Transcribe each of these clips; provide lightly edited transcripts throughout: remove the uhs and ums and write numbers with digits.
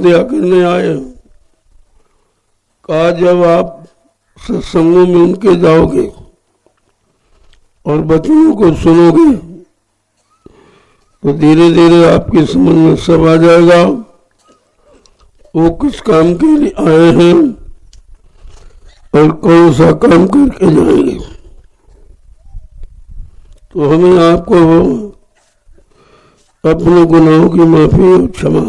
दया करने आए। कहा जब आप सत्संगों में उनके जाओगे और बचनों को सुनोगे तो धीरे धीरे आपकी समझ में सब आ जाएगा वो किस काम के लिए आए हैं और कौन सा काम करके जाएंगे। तो हमें आपको अपने गुनाहों की माफी और क्षमा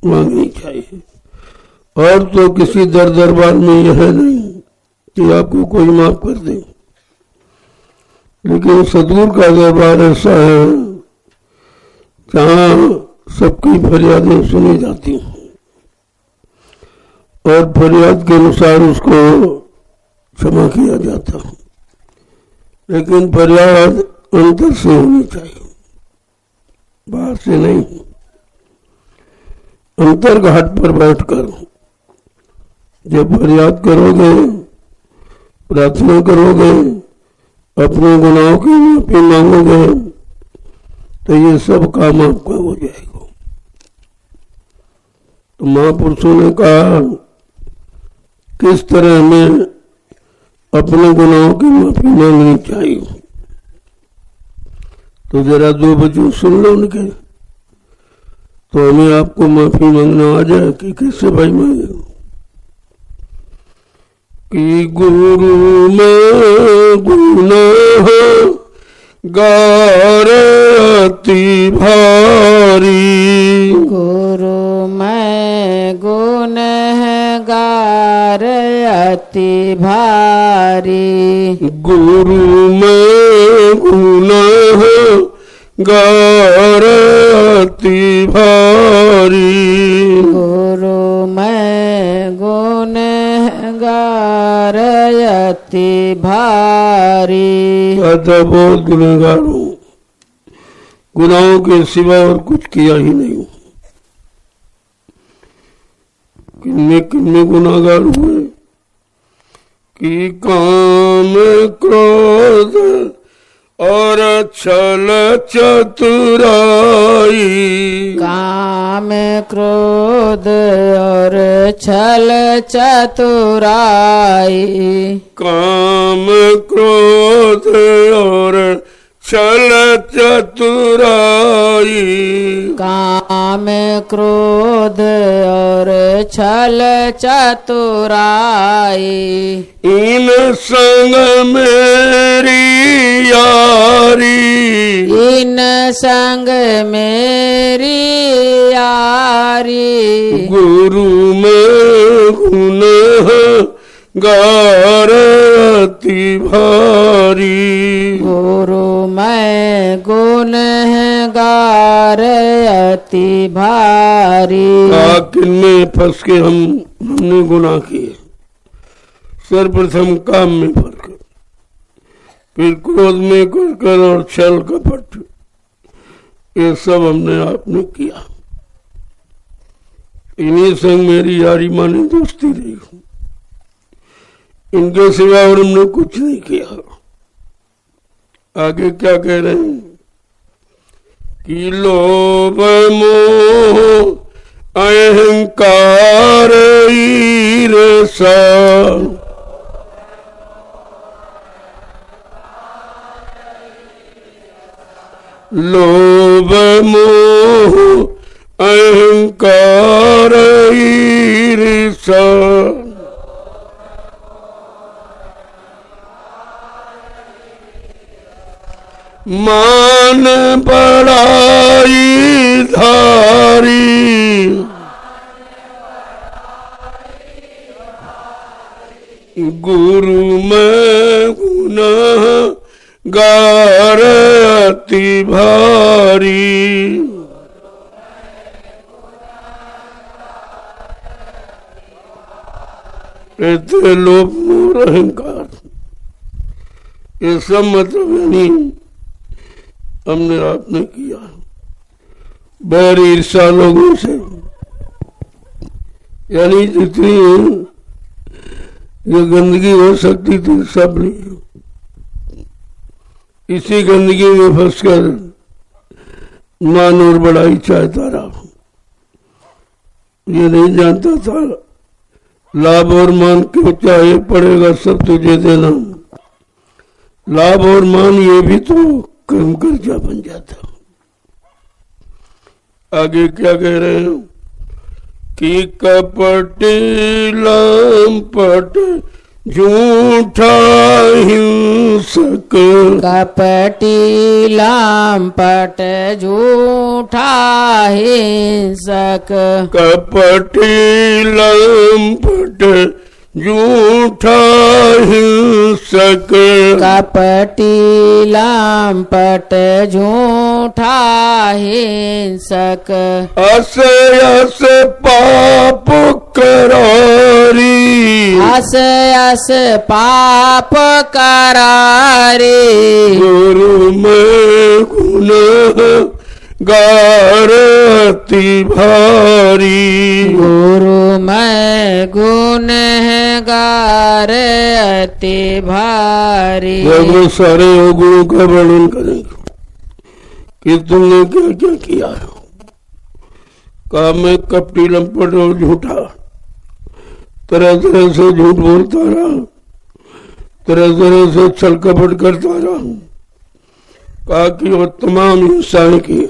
मांगनी चाहिए। और तो किसी दरबार में यह नहीं कि आपको कोई माफ कर दे, लेकिन सदगुरु का दरबार ऐसा है जहाँ सबकी फरियादें सुनी जाती हैं और फरियाद के अनुसार उसको क्षमा किया जाता है। लेकिन फरियाद अंतर से होनी चाहिए, बाहर से नहीं। अंतर घाट पर बैठकर जब फरियाद करोगे, प्रार्थना करोगे, अपने गुनाहों की माफी मांगोगे तो ये सब काम आपका हो जाएगा। तो महापुरुषों ने कहा किस तरह हमें अपने गुनाहों की माफी मांगनी चाहिए। तो जरा दो बच्चों सुन लो उनके, तो हमें आपको माफी मांगना आ जाए कि कैसे भाई मांगे। कि गुरु में गुनाह गार अति भारी, गुरु में गुनहगार अति भारी, गुरु में गुनाह गार अति भारी, गुरु में गुनहगार अति भारी। बहुत गुनहगार हूँ, गुनाहों के सिवा और कुछ किया ही नहीं हूँ। किनमें गुनाहगार हुए कि काम क्रोध और छल चतुराई, काम क्रोध और छल चतुराई, काम क्रोध और छल चतुराई, काम क्रोध और छल चतुराई। इन संग मेरी यारी, इन संग मेरी यारी, गुरु में गुनाह गार अति भारी, गुरु में गुनहगार अति भारी। आखिर में फंस के हमने गुनाह किए। सर्वप्रथम काम में फर्क, फिर क्रोध में कर और छल कपट, ये सब हमने आपने किया। इन्हीं संग मेरी यारी माने दोस्ती रही, इनके सिवा और हमने कुछ नहीं किया। आगे क्या कह रहे हैं कि लोभ मोह अहंकार ईर्ष्या, लोभ मोह अहंकार ईर्ष्या, मान बड़ाई धारी, गुरु में गुनाह गार अति भारी, कहते लोभ मोह अहंकार, ये सब मतलब नहीं हमने आपने किया। बैर ईर्ष्या लोगों से, यानी जितनी ये गंदगी हो सकती थी सब नहीं, इसी गंदगी में फंसकर मान और बड़ाई चाहता रहा। ये नहीं जानता था लाभ और मान क्यों चाहे पड़ेगा सब तुझे देना। लाभ और मान ये भी तो कर्म कर्जा बन जाता। आगे क्या कह रहे हैं कि कपटी लंपट झूठा हिंसक, कपटी लंपट झूठा हिंसक, कपटी लंपट झूठा हिंसक, कपटी लंपट झूठा हिंसक, अस अस पाप करारी, अस अस पाप करारे, गुरु में गुनाह गार अति भारी, गुरु मैं गुनहगार अति भारी। वो सारे गुणों का वर्णन करेंगे कि तुमने क्या क्या किया है। कहा मैं कपटी लंपट और झूठा, तरह तरह से झूठ बोलता रहा, तरह तरह से छल कपट करता रहा। कहा कि वो तमाम हिंसाएं की,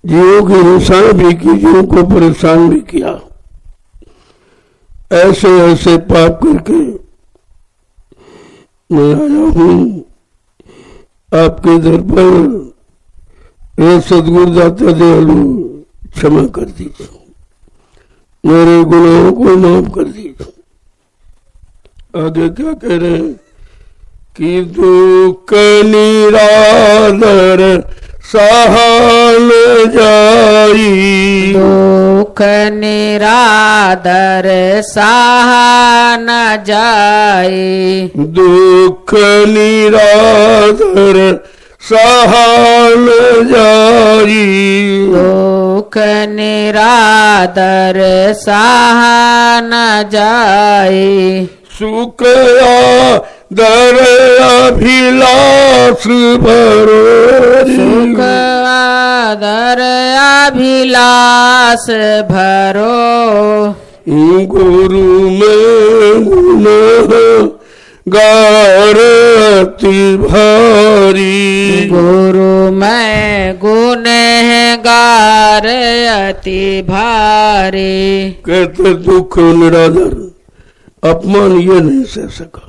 जीवों की हिंसाएं भी की, जीवों को परेशान भी किया। ऐसे ऐसे पाप करके मैं आया हूं आपके दर पर। हे सद्गुरु दाता दयालु क्षमा कर दीजिए, मेरे गुनाहों को माफ कर दीजिए। आगे क्या कह रहे हैं कि दुख निरादर सहन जाई, दुख निरादर सहन जाई, दुख निरादर सहन जाई, दुख निरादर सहन जाई, सुख आदर अभिलाष भरोरी, सुख आदर अभिलाष भरो, गुरु में गुनाह गार अति भारी, गुरु मैं गुनहगार अति भारी। कहते दुख निरादर, अपमान ये नहीं सह सका,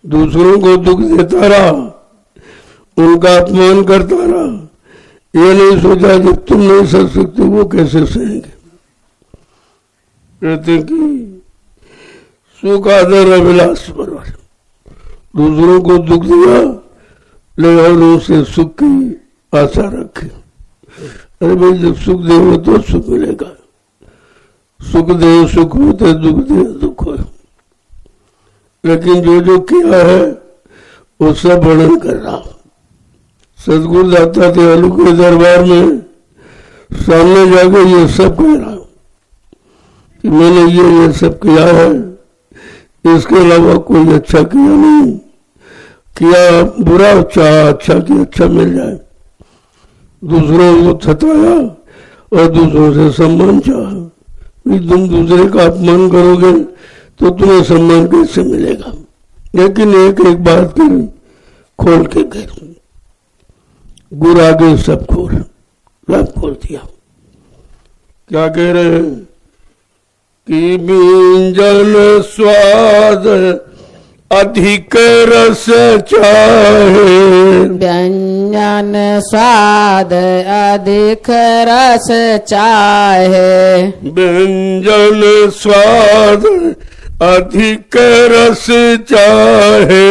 दूसरों को दुख देता रहा, उनका अपमान करता रहा, ये नहीं सोचा कि तुम नहीं सह सकते वो कैसे सहेंगे। कहते कि सुख आदर अभिलाष पर, दूसरों को दुख दिया ले और उनसे सुख की आशा रखे। अरे भाई जब सुख देंगे तो सुख मिलेगा, सुख दे सुख होते, दुख दे दुख हो। लेकिन जो जो किया है वो सब वर्णन कर रहा। सद्गुरु दाता दयालु के दरबार में सामने जाकर ये सब कह रहा कि मैंने ये सब किया है, इसके अलावा कोई अच्छा किया नहीं। किया बुरा चाहा अच्छा कि अच्छा मिल जाए, दूसरों को थताया और दूसरों से सम्मान चाहा। तुम दूसरे का अपमान करोगे तो तुम्हें सम्मान कैसे मिलेगा। लेकिन एक एक बात कर खोल के कह, गुरु आगे सब खोल दिया। क्या कह रहे हैं कि व्यंजन स्वाद अधिक रस चाहे, व्यंजन स्वाद अधिक रस चाहे, व्यंजन स्वाद अधिक रस चाहे,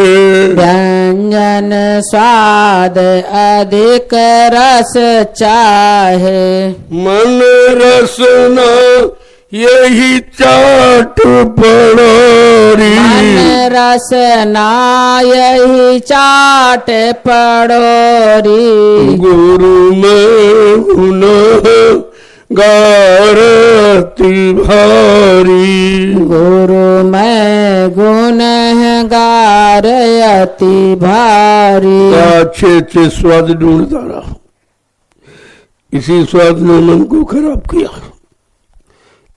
व्यंजन स्वाद अधिक रस चाहे, मन रसना यही चाट पड़ोरी, मन रसना यही चाट पड़ोरी, गुरु में गुनाह गार अति भारी, गुरु मैं गुनहगार अति भारी। अच्छे अच्छे स्वाद ढूंढता रहा, इसी स्वाद ने मन को खराब किया।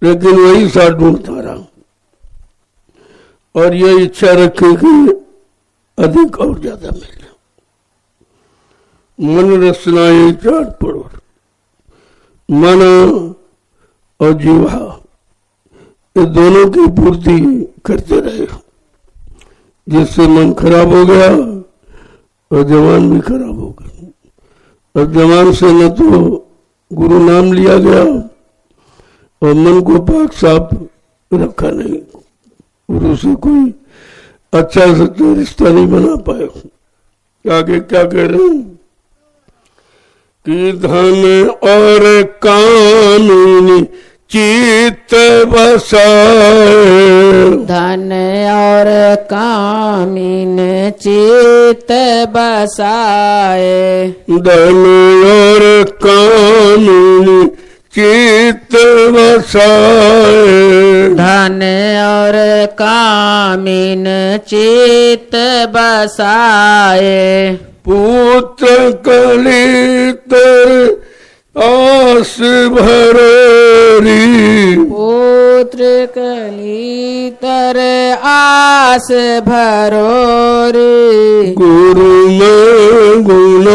लेकिन वही साथ ढूंढता रहा और ये इच्छा रखे कि अधिक और ज्यादा मिले। मन रसना ये चाट पड़ो, मन और जीवा ये दोनों की पूर्ति करते रहे, जिससे मन खराब हो गया और जवान भी खराब हो गया। और जवान से न तो गुरु नाम लिया गया और मन को पाक साफ रखा नहीं, गुरु से कोई अच्छा सच्चा रिश्ता नहीं बना पाया। आगे क्या कह रहे हैं कि धन और कामिनी चित्त बसाए, धन और कामिन चित्त बसाए, धन और कामिनी चित्त बसाए, धन और कामिन चित्त बसाए, पुत्र कलितर आस भरोरी, पुत्र कलितर आस भरोरी, गुरु में गुण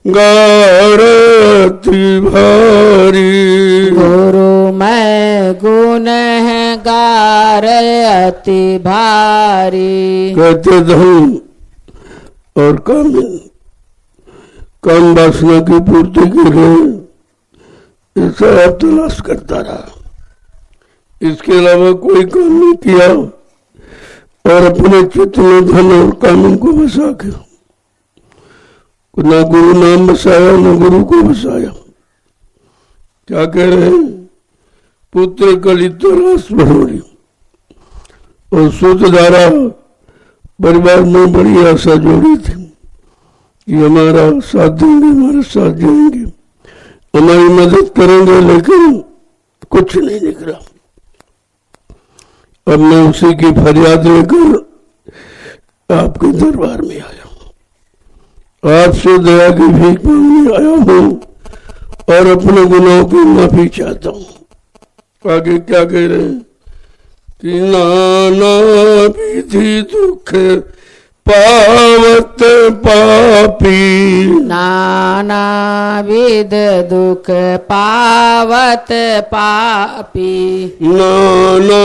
गारती भारी, गुरु मैं गुण है गार अति भारी। कहते धन और कामिन, काम वासना की पूर्ति के लिए ऐसा आप तलाश करता रहा, इसके अलावा कोई काम नहीं किया और अपने चित्त में धन और कामिन को बसा के न गुरु नाम बसाया न गुरु को बसाया। क्या कह रहे हैं, पुत्र कलित रस भरोरी, और सूत धारा परिवार में बड़ी आशा जोड़ी थी कि हमारा साथ देंगे, हमारे साथ जाएंगे, हमारी मदद करेंगे, लेकिन कुछ नहीं निकला। अब मैं उसी की फरियाद लेकर आपके दरबार में आया, आपसे दया की भीख मांगने आया हूं और अपने गुनाहों की माफी चाहता हूं। आगे क्या कह रहे हैं कि नाना विधि दुख पावत पापी, नाना विध दुख पावत पापी, नाना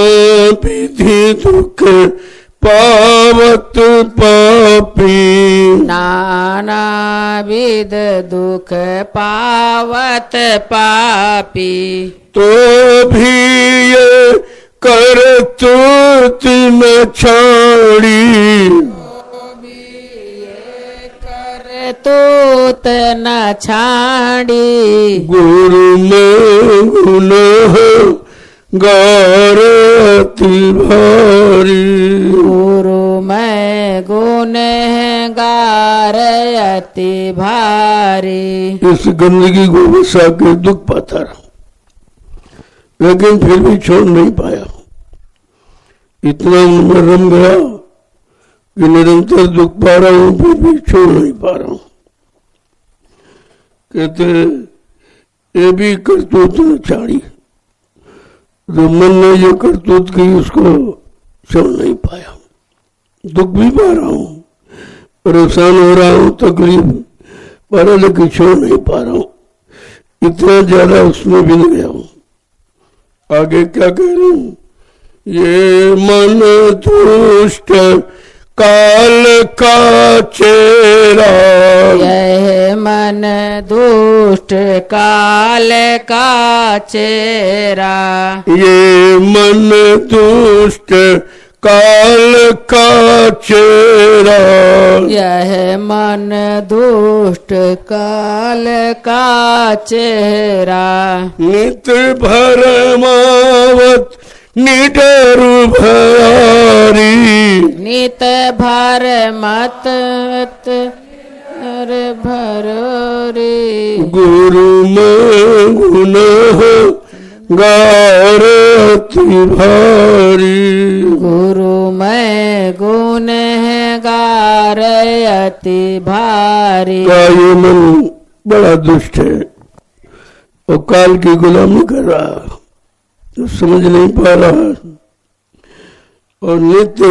विधि दुख पावत पापी, नाना विध दुख पावत पापी, तो भी ये करतूत न छाड़ी, करतूत न छाड़ी, गुरु में गुण गारती भारी, गुरु मैं गुण है गार अति भारी। इस गंदगी को बसा के दुख पाता रहा, लेकिन फिर भी छोड़ नहीं पाया। इतना उनमें रम गया कि निरंतर दुख पा रहा हूं, फिर भी छोड़ नहीं पा रहा हूं। कहते ये भी करतूत न छाड़ी, जो मन ने ये करतूत की उसको छोड़ नहीं पाया। दुख भी पा रहा हूं, परेशान हो रहा हूं, तकलीफ पा रहा, लेकिन छोड़ नहीं पा रहा हूं। इतना ज्यादा उसमें बिन गया हूं। आगे क्या कह रहे हैं, ये मन दुष्ट काल का चेहरा, यह मन दुष्ट काल का चेहरा, ये मन दुष्ट काल का चेहरा, यह मन दुष्ट काल का चेहरा, नित भरमावत निडर भयारी, नित भर मत भरोरी, गुरु में गुण गारती भारी, गुरु में गुण है गार अति भारी। का ये मन बड़ा दुष्ट है और काल की गुलामी कर रहा, जो समझ नहीं पा रहा है और नित्य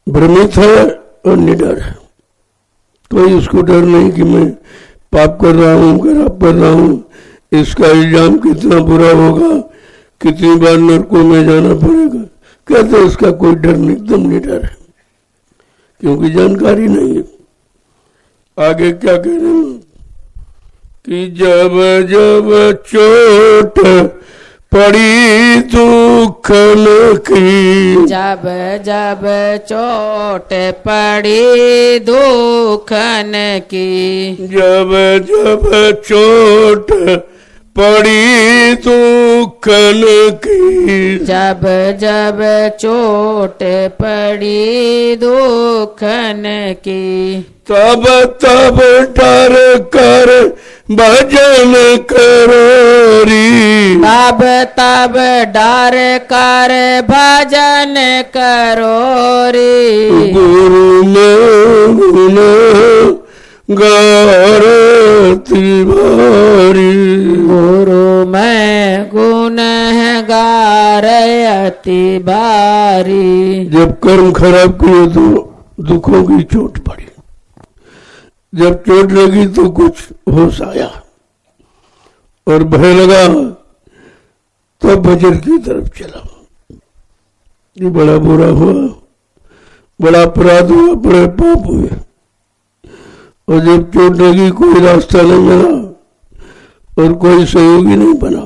भ्रमित है और निडर है। कोई उसको डर नहीं कि मैं पाप कर रहा हूँ, खराब कर रहा हूँ, इसका इल्जाम कितना बुरा होगा, कितनी बार नरकों में जाना पड़ेगा। कहते इसका कोई डर नहीं, एकदम निडर है, क्योंकि जानकारी नहीं है। आगे क्या कह रहे हैं कि जब जब चोट पड़ी दुखन की, जब जब चोट पड़ी दुखन की, जब जब चोट पड़ी दुखन की, जब जब चोट पड़ी दुखन की, तब तब डर कर भजन करो री, तब तब डर कर भजन करो रे। गुरु में गुण गारती भारी, गुरु मैं गुण गारयति भारी। जब कर्म खराब किए तो दुखों की चोट पड़ी, जब चोट लगी तो कुछ होश आया और भय लगा, तब भजन की तरफ चला। ये बड़ा बुरा हुआ, बड़ा अपराध हुआ, बड़े पाप हुए। और जब चोट लगी कोई रास्ता नहीं मिला और कोई सहयोगी नहीं बना,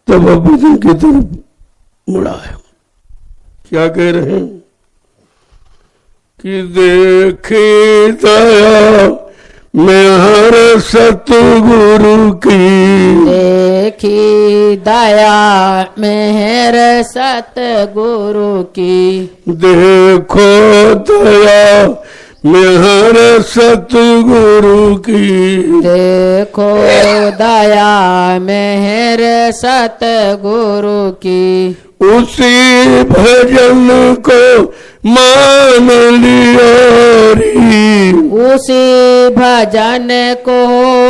तब अब भजन की तरफ मुड़ा है। क्या कह रहे हैं कि देखी दया मैं हर सतगुरु की, देखी दया मेहर सतगुरु की, देखो दया मैं हर सतगुरु की, देखो दया मेहर सतगुरु की। उसी भजन को मान लिया री, उसी भजन को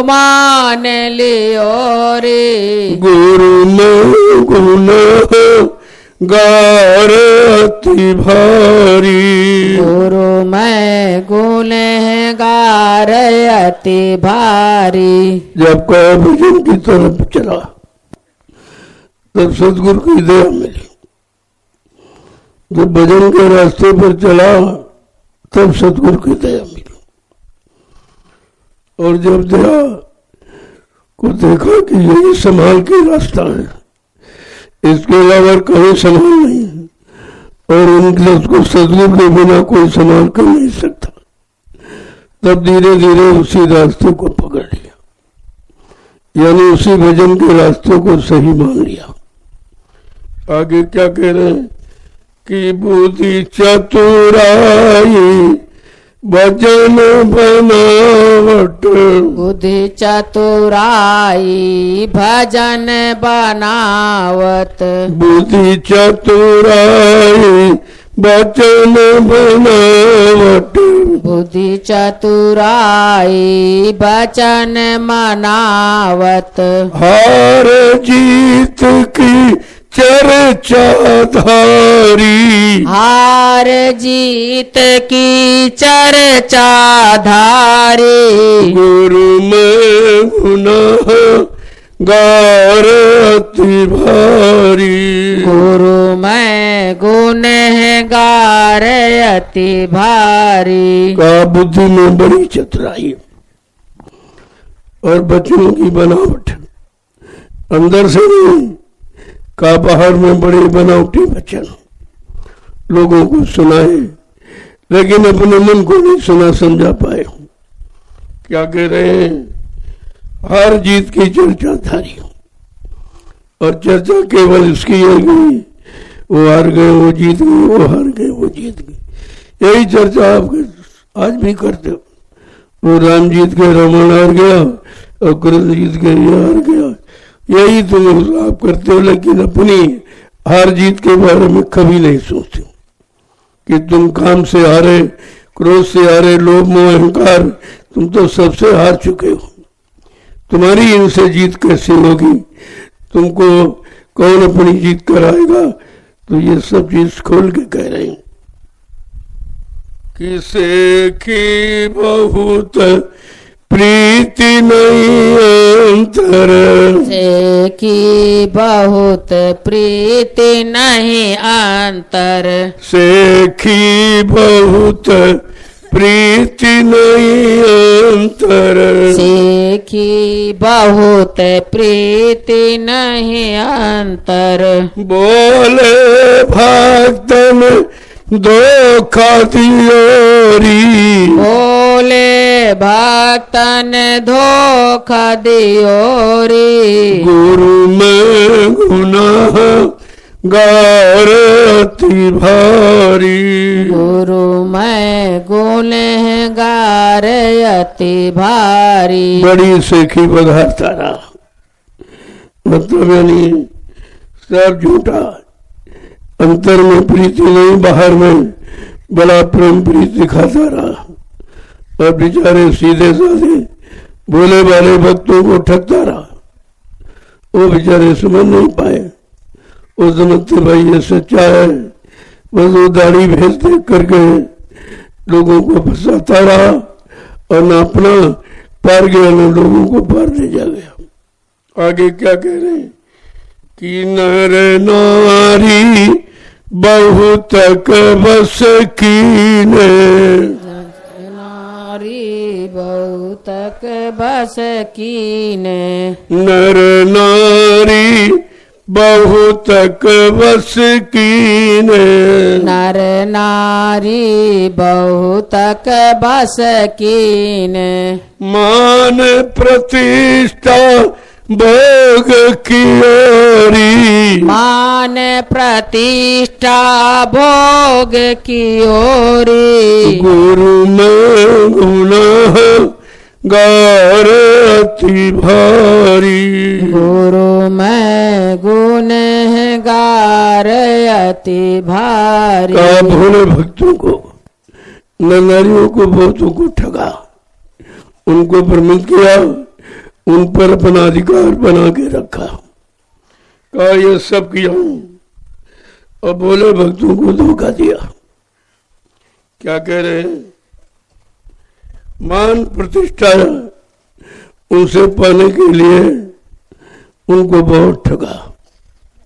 मान लियो रे। गुरु में गुण गारती भारी, गुरु मैं गुण गारयति भारी। जब का भजन की तरफ चला तब सतगुरु की दया मिली। जब भजन के रास्ते पर चला तब सतगुरु की दया मिली। और जब दया को देखा कि यही संभाल के रास्ता है, इसके अलावा कहीं संभाल नहीं है और उनके उसको सतगुरु के बिना कोई संभाल कर नहीं सकता, तब धीरे धीरे उसी रास्ते को पकड़ लिया, यानी उसी भजन के रास्ते को सही मान लिया। आगे क्या कह रहे हैं कि बुद्धि चतुराई भजन बनावट, बुद्धि चतुराई भजन बनावत, बुद्धि चतुराई भजन बनावट, बुद्धि चतुराई भजन मनावत। हार जीत की चर्चा धारी, हार जीत की चर्चा धारी। गुरु में गुनाह गारती भारी, गुरु मैं गुण गारयति भारी। का बुद्धि में बड़ी चतुराई और बच्चों की बनावट, अंदर से नहीं का बाहर में बड़े बनावटी वचन लोगों को सुनाए, लेकिन अपने मन को नहीं सुना समझा पाए। क्या कह रहे हैं, हार जीत की चर्चा धारी, और चर्चा केवल इसकी है कि वो हार गए, वो जीत गए, वो हार गए, वो जीत गए। यही चर्चा आप आज भी करते हो। वो राम जीत गए, रावण हार गया, और कृष्ण जीत गए, ये हार गया। यही तुम आप करते हो, लेकिन अपनी हार जीत के बारे में कभी नहीं सोचते कि तुम काम से हारे, क्रोध से हारे, लोभ मोह अहंकार, तुम तो सबसे हार चुके हो। तुम्हारी इनसे जीत कैसे होगी? तुमको कौन अपनी जीत कराएगा? तो ये सब चीज खोल के कह रहे हैं। किसे की बहुत प्रीति नहीं अंतर, से की बहुत प्रीति नहीं अंतर, से की बहुत प्रीति नहीं अंतर, से की बहुत प्रीति नहीं अंतर। बोले भक्तन धोखा दियोरी, बोले भक्तन धोखा दियोरी, गुरु में गुनाह गार अति भारी, गुरु मैं गुनहगार अति भारी। बड़ी सेखी बघारता रहा, मतलब यानी सब झूठा, अंतर में प्रीति नहीं, बाहर में बड़ा प्रेम प्रीति दिखाता रहा और बेचारे सीधे साधे भोले वाले भक्तों को ठगता रहा। वो बेचारे समझ नहीं पाए, वो समझते भाई ये सच्चा है, बस वो दाढ़ी भेज देख करके लोगों को फंसाता रहा और न अपना पार गया न लोगों को पार ले जा गया। आगे क्या कह रहे हैं कि नर नारी बहुत बस कीने, नारी बहुत बस कीने, नर नारी बहुत बस कीने, नर नारी बहुत बस कीने, मान प्रतिष्ठा भोग की ओरी, मान प्रतिष्ठा भोग की ओरी, गुरु में गुनाह गार अति भारी, गुरु में गुनहगार अति भारी। का भोले भक्तों को न नारियों को बहुतों को ठगा, उनको भ्रमित किया, उन पर अपना अधिकार बना के रखा, कहा ये सब किया और भोले भक्तों को धोखा दिया। क्या कह रहे हैं? मान प्रतिष्ठा उनसे पाने के लिए उनको बहुत ठगा,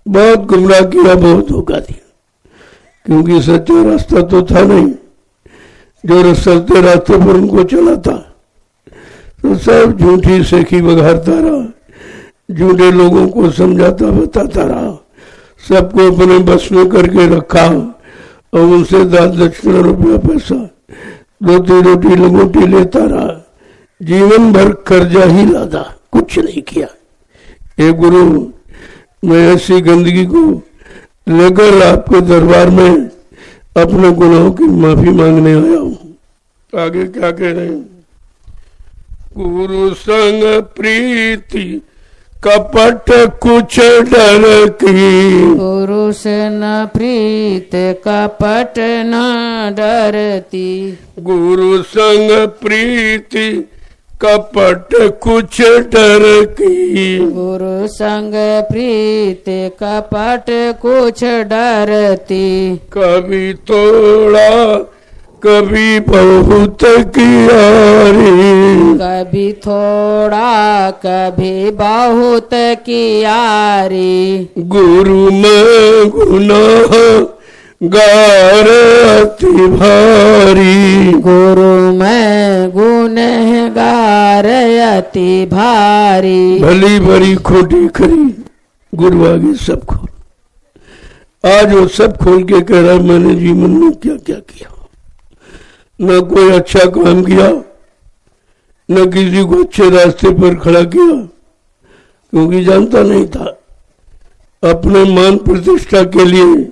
बहुत गुमराह किया, बहुत धोखा दिया, क्योंकि सच्चा रास्ता तो था नहीं। जो रसलते रास्ते पर उनको चला था तो सब झूठी सेखी बघारता रहा, झूठे लोगों को समझाता बताता रहा, सबको अपने बस में करके रखा और उनसे दान दक्षिणा रुपया पैसा रोटी रोटी लंगोटी लेता रहा, जीवन भर कर्जा ही लादा, कुछ नहीं किया। हे गुरु, मैं ऐसी गंदगी को लेकर आपके दरबार में अपने गुनाहों की माफी मांगने आया हूँ। आगे क्या कह रहे हैं? गुरु संग प्रीति कपट कुछ डर की, गुरु से न प्रीत कपट न डरती, गुरु संग प्रीति कपट कुछ डर की, गुरु संग प्रीत कपट कुछ डरती, कभी थोड़ा कभी बहुत कियारी, कभी थोड़ा कभी बहुत कियारी, गुरु में गुनाह गार अति भारी, गुरु में गुनहगार अति भारी। भली भरी खोटी खरी गुरु आगे सब खोल। आज वो सब खोल के कह रहा मैंने जीवन में क्या क्या किया, न कोई अच्छा काम किया, न किसी को अच्छे रास्ते पर खड़ा किया, क्योंकि जानता नहीं था। अपने मान प्रतिष्ठा के लिए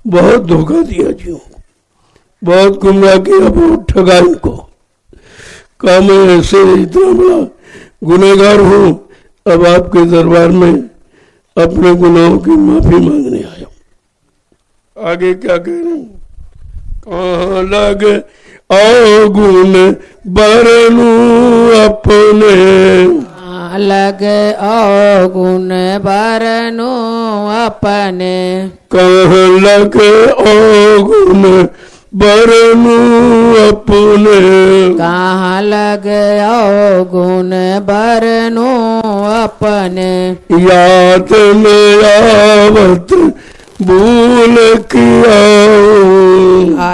बहुत धोखा दिया जीव को, बहुत गुमराह किया, बहुत ठगा इनको। कहा मैं ऐसे इतना बड़ा गुनहगार हूं, अब आपके दरबार में अपने गुनाहों की माफी मांगने आया। आगे क्या कह रहे हैं? कहाँ लग अवगुण बरनू अपने, कहाँ लग अवगुण बरनु अपने कहाँ लगे अवगुण बरनु अपने कहाँ लग अवगुण बरनु अपने याद में आवत भूल किया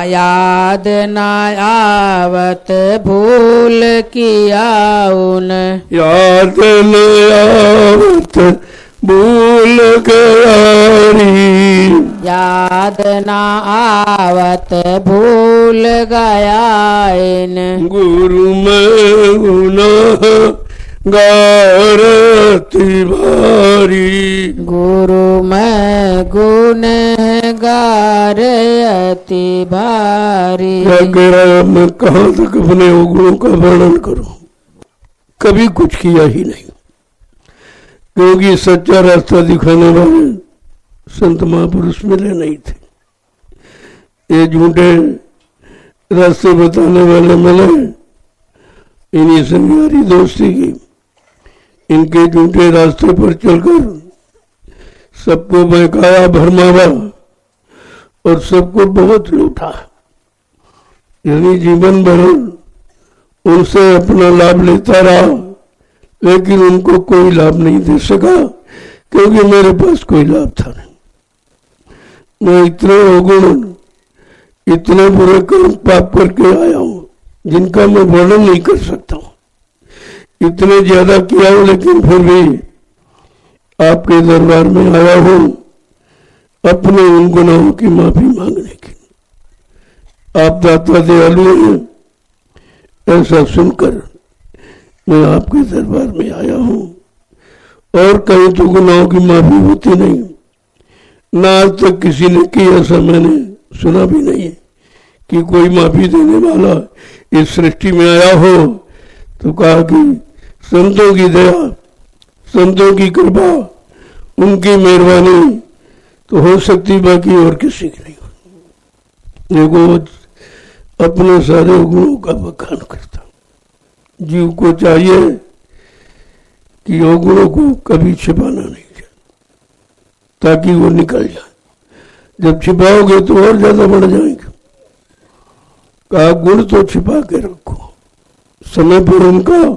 याद न आवत भूल किया उन याद में आवत भूल गयारी याद न आवत भूल गया इन गुरु में गुनाह गारती भारी गुरु मैं गुनहगार अति भारी मैं कहाँ तक अपने अवगुणों का वर्णन करूं, कभी कुछ किया ही नहीं, क्योंकि सच्चा रास्ता दिखाने वाले संत महापुरुष मिले नहीं थे। ये झूठे रास्ते बताने वाले मिले, इन्हीं से मेरी दोस्ती की। इनके झूठे रास्ते पर चलकर सबको बहकाया भरमावा और सबको बहुत लूटा, यानी जीवन भर उनसे अपना लाभ लेता रहा, लेकिन उनको कोई लाभ नहीं दे सका, क्योंकि मेरे पास कोई लाभ था नहीं। मैं इतने अवगुण, इतने बुरे कर्म पाप करके आया हूं जिनका मैं वर्णन नहीं कर सकता हूं। इतने ज्यादा किया हूं, लेकिन फिर भी आपके दरबार में आया हूं अपने उन गुनाहों की माफी मांगने की। आप दाता दयालु हैं, ऐसा सुनकर मैं आपके दरबार में आया हूं। और कहीं तो गुनाहों की माफी होती नहीं, ना आज तक किसी ने की, ऐसा मैंने सुना भी नहीं है कि कोई माफी देने वाला इस सृष्टि में आया हो। तो कहा कि संतों की दया, संतों की कृपा, उनकी मेहरबानी तो हो सकती, बाकी और किसी की नहीं हो। देखो, अपने सारे गुणों का बखान करता। जीव को चाहिए कि अवगुणों को कभी छिपाना नहीं चाहिए, ताकि वो निकल जाए। जब छिपाओगे तो और ज्यादा बढ़ जाएंगे। कहा गुण तो छिपा के रखो, समय पर उनका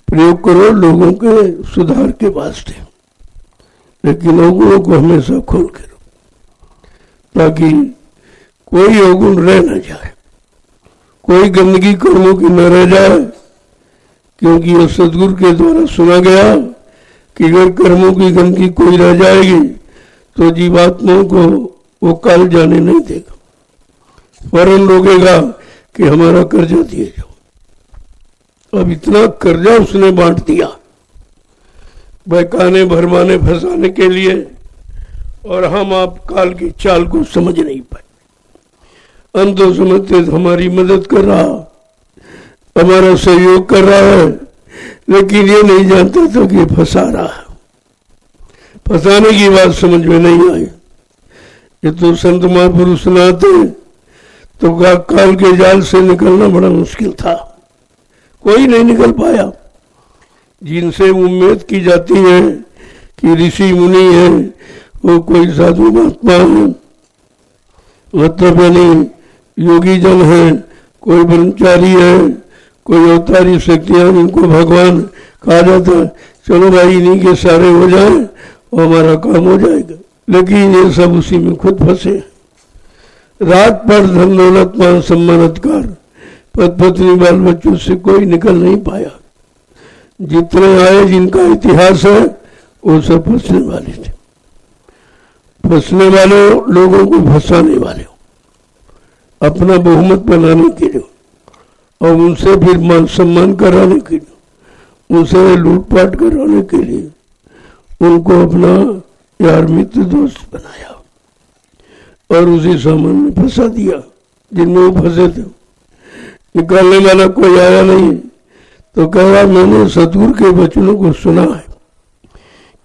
प्रयोग करो लोगों के सुधार के वास्ते, लेकिन अवगुणों को हमेशा खोल के रखो, ताकि कोई अवगुण रह न जाए, कोई गंदगी कर्मों की न रह जाए। क्योंकि यह सदगुरु के द्वारा सुना गया कि अगर कर्मों की गंदगी कोई रह जाएगी तो जीवात्माओं को वो काल जाने नहीं देगा, फौरन रोकेगा कि हमारा कर्जा दिए जाओ। अब इतना कर्जा उसने बांट दिया बहकाने, भरमाने, फंसाने के लिए, और हम आप काल की चाल को समझ नहीं पाए। हम तो समझते हमारी मदद कर रहा, हमारा सहयोग कर रहा है, लेकिन ये नहीं जानता था कि फंसा रहा है। फंसाने की बात समझ में नहीं आई। ये तो संत महापुरुष सुनाते तो काल के जाल से निकलना बड़ा मुश्किल था, कोई नहीं निकल पाया। जिनसे उम्मीद की जाती है कि ऋषि मुनि है, वो कोई साधु महात्मा है, मतलब नहीं योगी जन है, कोई ब्रह्मचारी है, कोई अवतारी शक्तियां, इनको भगवान कहा जाता है। चलो भाई इन्हीं के सारे हो जाए और हमारा काम हो जाएगा, लेकिन ये सब उसी में खुद फंसे। रात पर धन दौलत मान सम्मान अधिकार, पद पत्नी बाल बच्चों से कोई निकल नहीं पाया। जितने आए जिनका इतिहास है वो सब फंसने वाले थे, फंसने वाले लोगों को फंसाने वाले, अपना बहुमत बनाने के लिए और उनसे फिर मान सम्मान कराने के लिए, उनसे लूटपाट कराने के लिए उनको अपना यार मित्र दोस्त बनाया और उसी सामान में फंसा दिया जिनमें वो फंसे थे। निकालने वाला कोई आया नहीं, तो कह रहा मैंने सतगुरु के वचनों को सुना है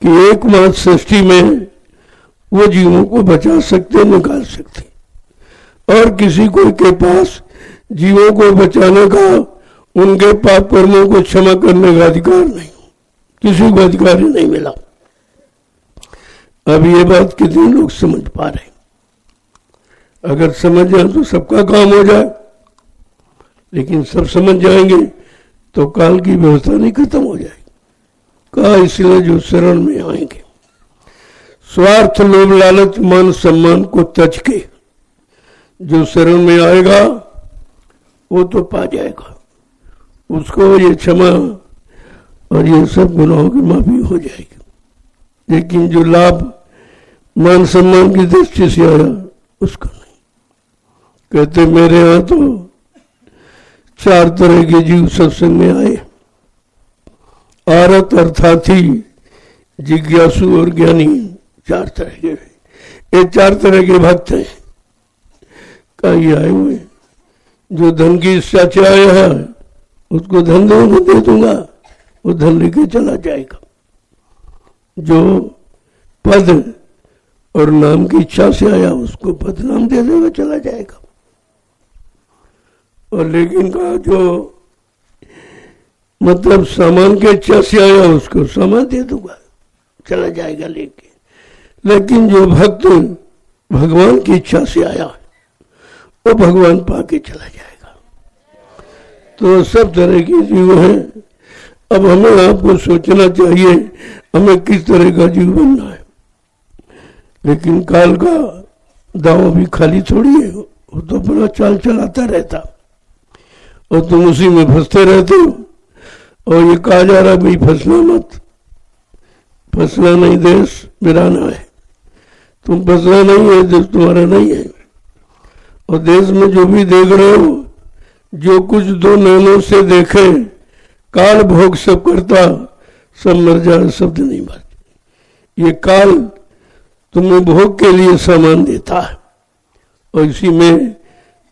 कि एकमात्र सृष्टि में वो जीवों को बचा सकते, निकाल सकते, और किसी कोई के पास जीवों को बचाने का, उनके पाप कर्मों को क्षमा करने का अधिकार नहीं। किसी को अधिकार ही नहीं मिला। अब ये बात कितने लोग समझ पा रहे हैं? अगर समझ जाए तो सबका काम हो जाए, लेकिन सब समझ जाएंगे तो काल की व्यवस्था नहीं खत्म हो जाएगी। कहा इसलिए जो शरण में आएंगे, स्वार्थ लोभ लालच मान सम्मान को तज के जो शरण में आएगा वो तो पा जाएगा, उसको ये क्षमा और ये सब गुनाहों की माफी हो जाएगी। लेकिन जो लाभ मान सम्मान की दृष्टि से आया उसको नहीं। कहते मेरे यहां तो 4 तरह के जीव सत्संग में आए, आरत अर्थार्थी, जिज्ञासु और ज्ञानी, 4 तरह के। ये 4 तरह के भक्त हैं। कहीं आए हुए जो धन की इच्छा से आया है उसको धन दे दूंगा, वो धन लेके चला जाएगा। जो पद और नाम की इच्छा से आया उसको पद नाम दे देगा, चला जाएगा। और लेकिन कहा जो मतलब सामान की इच्छा से आया उसको सामान दे दूंगा, चला जाएगा लेके। लेकिन जो भक्त भगवान की इच्छा से आया वो भगवान पाके चला जाएगा। तो सब तरह के जीव हैं। अब हमें आपको सोचना चाहिए हमें किस तरह का जीव बनना है। लेकिन काल का दाव भी खाली थोड़ी है, वो तो अपना चाल चलाता रहता और तुम उसी में फंसते रहते हो। और ये कहा जा रहा भाई फंसना मत, फंसना नहीं देश बिराना है। तुम फंसना नहीं है, देश तुम्हारा नहीं है। और देश में जो भी देख रहे हो, जो कुछ 2 नैनों से देखे, काल भोग सब करता, सब मर जाए, शब्द नहीं मरते। ये काल तुम्हें भोग के लिए सामान देता है और इसी में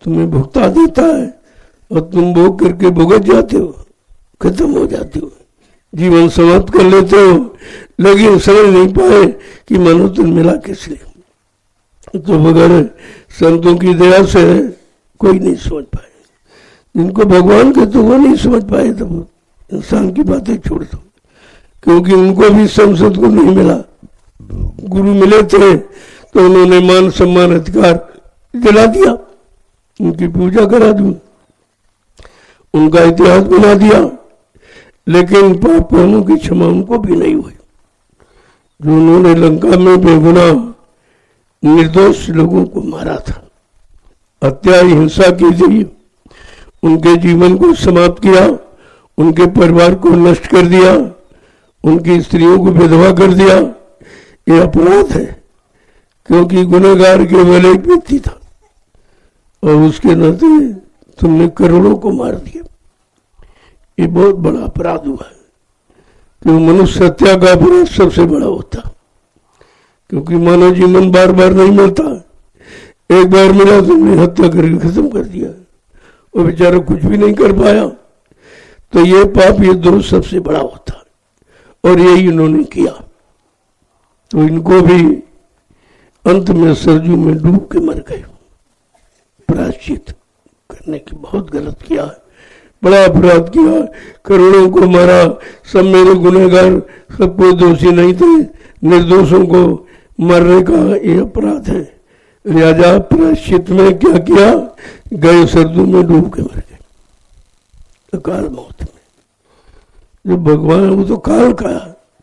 तुम्हें भुगता देता है और तुम भोग करके भुगत जाते हो, खत्म हो जाते हो, जीवन समाप्त कर लेते हो। लेकिन समझ नहीं पाए कि मानो तुम मिला किस लिए। तो बगैर संतों की दया से कोई नहीं समझ पाए। जिनको भगवान के तो वो नहीं समझ पाए, तो इंसान की बातें छोड़ दो, क्योंकि उनको भी संसद को नहीं मिला। गुरु मिले थे तो उन्होंने मान सम्मान अधिकार दिला दिया, उनकी पूजा करा दी, उनका इतिहास बना दिया। लेकिन पाप कर्मों की क्षमा उनको भी नहीं हुई। जो उन्होंने लंका में बेगुनाह निर्दोष लोगों को मारा था, हत्या हिंसा की थी, उनके जीवन को समाप्त किया, उनके परिवार को नष्ट कर दिया, उनकी स्त्रियों को विधवा कर दिया, ये अपराध है। क्योंकि गुनहगार केवल एक व्यक्ति था और उसके नाते तुमने करोड़ों को मार दिया। ये बहुत बड़ा अपराध हुआ है। क्यों? मनुष्य हत्या का अपराध सबसे बड़ा होता, क्योंकि मानव जीवन बार बार नहीं मिलता। एक बार मिला तुमने हत्या करके खत्म कर दिया, वो बेचारा कुछ भी नहीं कर पाया। तो ये पाप, ये दोष सबसे बड़ा होता है और यही इन्होंने किया। तो इनको भी अंत में सरजू में डूब के मर गए। प्रायश्चित करने की बहुत गलत किया, बड़ा अपराध किया, करोड़ों को मारा। सब मेरे गुनहगार, सबको दोषी नहीं थे, निर्दोषों को मरने का ये अपराध है। राजा प्रायश्चित में क्या किया? गए सरजू में डूब के मर गए अकाल मौत में। जो भगवान, वो तो काल का,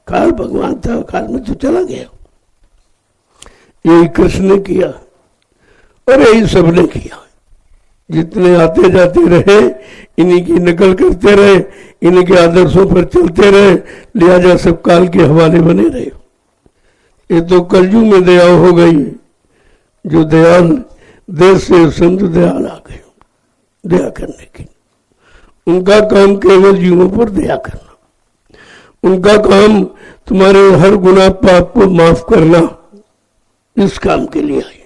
काल भगवान था, काल में तो चला गया। यही कृष्ण ने किया और यही सबने किया। जितने आते जाते रहे इन्हीं की नकल करते रहे, इन्हीं के आदर्शों पर चलते रहे, लिहाजा सब काल के हवाले बने रहे। ये तो कलयुग में दया हो गई। जो दयाल देश से संत दयाल आ गए दया करने की। उनका काम केवल जीवों पर दया करना, उनका काम तुम्हारे हर गुनाह पाप को माफ करना, इस काम के लिए आए।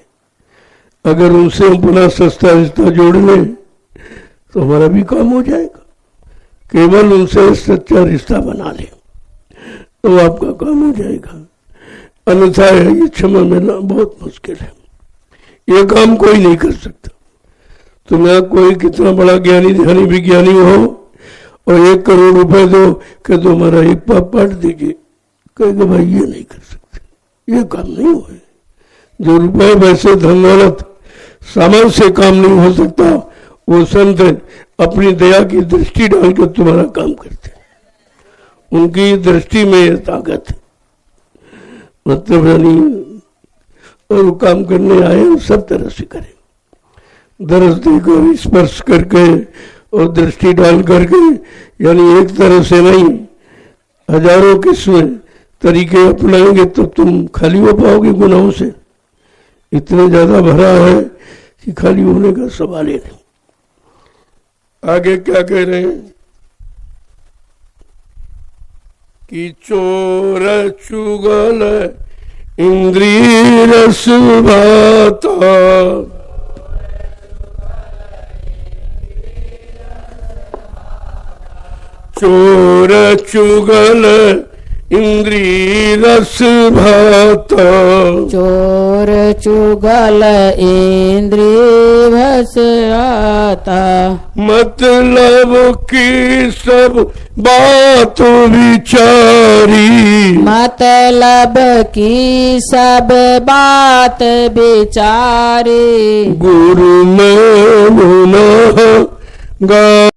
अगर उनसे हम पुनः सस्ता रिश्ता जोड़ लें तो हमारा भी काम हो जाएगा। केवल उनसे सच्चा रिश्ता बना लें तो आपका काम हो जाएगा। अन्यथा ये क्षमा मिलना बहुत मुश्किल है। ये काम कोई नहीं कर सकता। तुम्हें कोई कितना बड़ा ज्ञानी ध्यानी विज्ञानी हो और 1 करोड़ रुपए दो कि तुम्हारा एक पाप पाट दीजिए, कहेगा भाई ये नहीं कर सकते, ये काम नहीं हुए। जो रुपए पैसे धन दौलत सामान से काम नहीं हो सकता, वो संत अपनी दया की दृष्टि डालकर तुम्हारा काम करते हैं। उनकी दृष्टि में ये ताकत है, मतलब यानी और वो काम करने आए और सब तरह से करें, दरस देकर स्पर्श करके और दृष्टि डाल करके, यानी एक तरह से नहीं, हजारों किस्म तरीके अपनाएंगे तो तुम खाली हो पाओगे गुनाहों से। इतने ज्यादा भरा है कि खाली होने का सवाल ही नहीं। आगे क्या कह रहे हैं कि चोर चुगल इंद्रिय रस भाता, चोर चुगल इंद्रिय रस भाता, चोर चुगल इंद्रिय भस आता, मतलब की सब बात विचारी, मतलब की सब बात विचारी, गुरु में गुनाह गा